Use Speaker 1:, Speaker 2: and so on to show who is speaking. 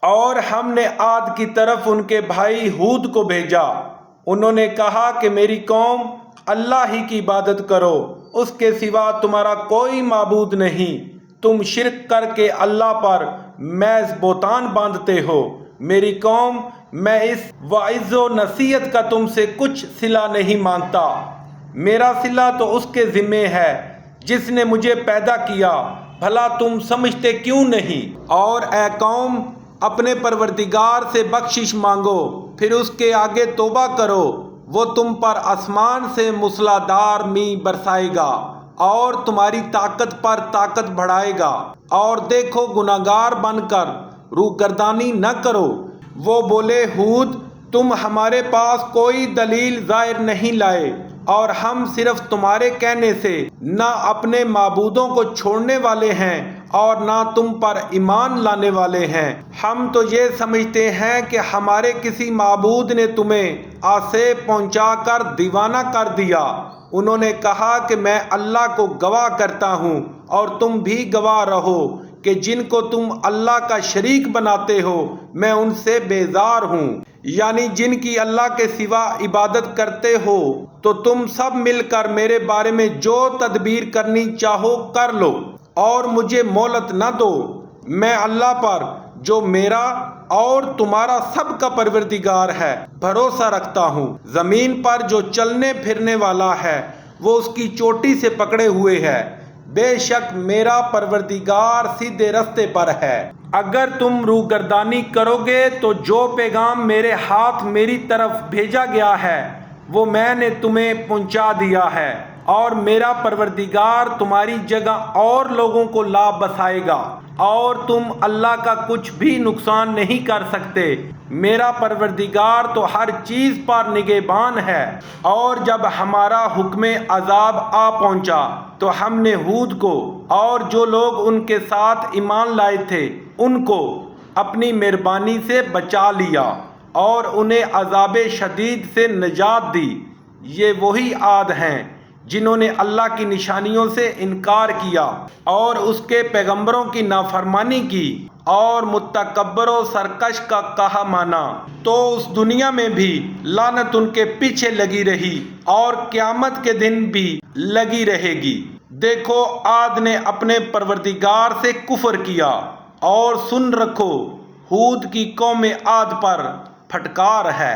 Speaker 1: اور ہم نے عاد کی طرف ان کے بھائی ہود کو بھیجا۔ انہوں نے کہا کہ میری قوم، اللہ ہی کی عبادت کرو، اس کے سوا تمہارا کوئی معبود نہیں۔ تم شرک کر کے اللہ پر محض بہتان باندھتے ہو۔ میری قوم، میں اس وعظ و نصیحت کا تم سے کچھ صلہ نہیں مانگتا۔ میرا صلہ تو اس کے ذمے ہے جس نے مجھے پیدا کیا، بھلا تم سمجھتے کیوں نہیں؟ اور اے قوم، اپنے پروردگار سے بخشش مانگو، پھر اس کے آگے توبہ کرو، وہ تم پر آسمان سے موسلادھار می برسائے گا اور تمہاری طاقت پر طاقت بڑھائے گا۔ اور دیکھو، گناہگار بن کر روگردانی نہ کرو۔ وہ بولے، ہود، تم ہمارے پاس کوئی دلیل ظاہر نہیں لائے، اور ہم صرف تمہارے کہنے سے نہ اپنے معبودوں کو چھوڑنے والے ہیں اور نہ تم پر ایمان لانے والے ہیں۔ ہم تو یہ سمجھتے ہیں کہ ہمارے کسی معبود نے تمہیں آسیب پہنچا کر دیوانہ کر دیا۔ انہوں نے کہا کہ میں اللہ کو گواہ کرتا ہوں، اور تم بھی گواہ رہو کہ جن کو تم اللہ کا شریک بناتے ہو میں ان سے بیزار ہوں، یعنی جن کی اللہ کے سوا عبادت کرتے ہو۔ تو تم سب مل کر میرے بارے میں جو تدبیر کرنی چاہو کر لو، اور مجھے مہلت نہ دو۔ میں اللہ پر، جو میرا اور تمہارا سب کا پروردگار ہے، بھروسہ رکھتا ہوں۔ زمین پر جو چلنے پھرنے والا ہے وہ اس کی چوٹی سے پکڑے ہوئے ہے۔ بے شک میرا پروردگار سیدھے رستے پر ہے۔ اگر تم روگردانی کرو گے تو جو پیغام میرے ہاتھ میری طرف بھیجا گیا ہے وہ میں نے تمہیں پہنچا دیا ہے، اور میرا پروردگار تمہاری جگہ اور لوگوں کو لا بسائے گا، اور تم اللہ کا کچھ بھی نقصان نہیں کر سکتے۔ میرا پروردگار تو ہر چیز پر نگہبان ہے۔ اور جب ہمارا حکم عذاب آ پہنچا تو ہم نے ہود کو اور جو لوگ ان کے ساتھ ایمان لائے تھے ان کو اپنی مہربانی سے بچا لیا اور انہیں عذاب شدید سے نجات دی۔ یہ وہی عاد ہیں جنہوں نے اللہ کی نشانیوں سے انکار کیا اور اس کے پیغمبروں کی نافرمانی کی اور متکبر و سرکش کا کہا مانا۔ تو اس دنیا میں بھی لعنت ان کے پیچھے لگی رہی اور قیامت کے دن بھی لگی رہے گی۔ دیکھو، عاد نے اپنے پروردگار سے کفر کیا، اور سن رکھو، ہود کی قوم عاد پر پھٹکار ہے۔